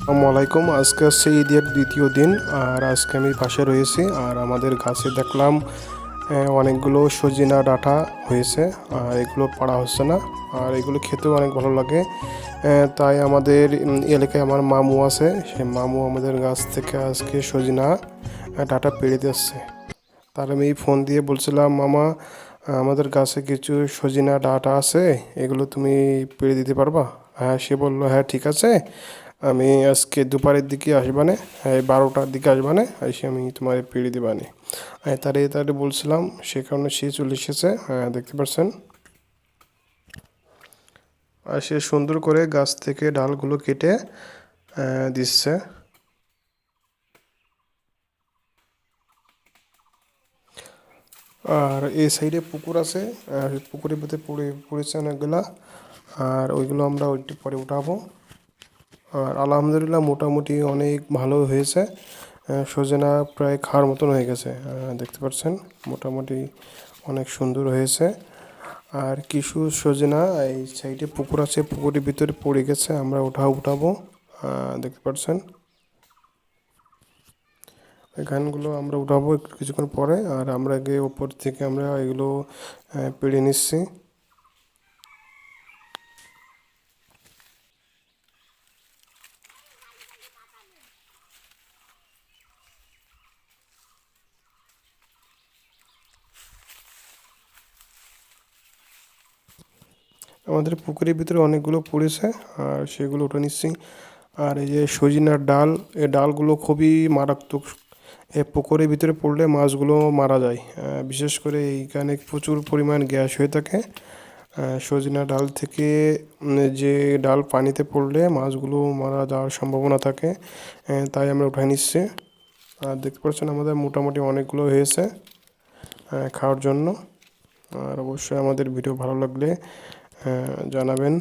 আসসালামু আলাইকুম। আজকে হচ্ছে ঈদের দ্বিতীয় দিন, আর আজকে আমি পাশে রয়েছি। আর আমাদের গাছে দেখলাম অনেকগুলো সজিনা ডাঁটা হয়েছে। আর এগুলো পাড়া হচ্ছে না, আর এগুলো খেতেও অনেক ভালো লাগে। তাই আমাদের এলাকায় আমার মামু আছে, সেই মামু আমাদের গাছ থেকে আজকে সজিনা ডাঁটা পেড়ে দিচ্ছে। তার আমি ফোন দিয়ে বলছিলাম, মামা আমাদের গাছে কিছু সজিনা ডাঁটা আছে, এগুলো তুমি পেড়ে দিতে পারবা? হ্যাঁ, সে বললো হ্যাঁ ঠিক আছে, আমি আজকে দুপুরের দিকে আসবানে, হ্যাঁ 12টার দিকে আসবানে, এসে আমি তোমার পেড়ে দিবানে। হ্যাঁ তারে বলছিলাম, সে কারণে সে চলে এসেছে। হ্যাঁ দেখতে পাচ্ছেন। আর সে সুন্দর করে গাছ থেকে ডালগুলো কেটে দিচ্ছে। আর এই সাইডে পুকুর আছে, আর পুকুরের ভিতরে পড়েছে অনেকগুলা। আর ওইগুলো আমরা ওইটি পরে উঠাবো। আর আলহামদুলিল্লাহ মোটামুটি অনেক ভালো হয়েছে। সজনা প্রায় খাওয়ার মতন হয়ে গেছে, দেখতে পাচ্ছেন। মোটামুটি অনেক সুন্দর হয়েছে। আর কিছু সজনা এই সাইডে পুকুর আছে, পুকুরের ভিতরে পড়ে গেছে, আমরা উঠাবো। দেখতে পাচ্ছেন। এই ধানগুলো আমরা উঠাবো একটু কিছুক্ষণ পরে। আর আমরা গিয়ে ওপর থেকে আমরা এগুলো পেড়ে নিচ্ছি। আমাদের পুকুরের ভিতরে অনেকগুলো পড়েছে, আর সেগুলো উঠে নিচ্ছি। আর এই যে সজিনার ডাল, এই ডালগুলো খুবই মারাত্মক। এ পুকুরের ভিতরে পড়লে মাছগুলো মারা যায়। বিশেষ করে এইখানে প্রচুর পরিমাণ গ্যাস হয়ে থাকে। সজিনা ডাল থেকে যে ডাল পানিতে পড়লে মাছগুলো মারা যাওয়ার সম্ভাবনা থাকে। তাই আমরা উঠাই নিচ্ছি। আর দেখতে পাচ্ছেন আমাদের মোটামুটি অনেকগুলো হয়েছে খাওয়ার জন্য। আর অবশ্যই আমাদের ভিডিও ভালো লাগলে জানাবেন।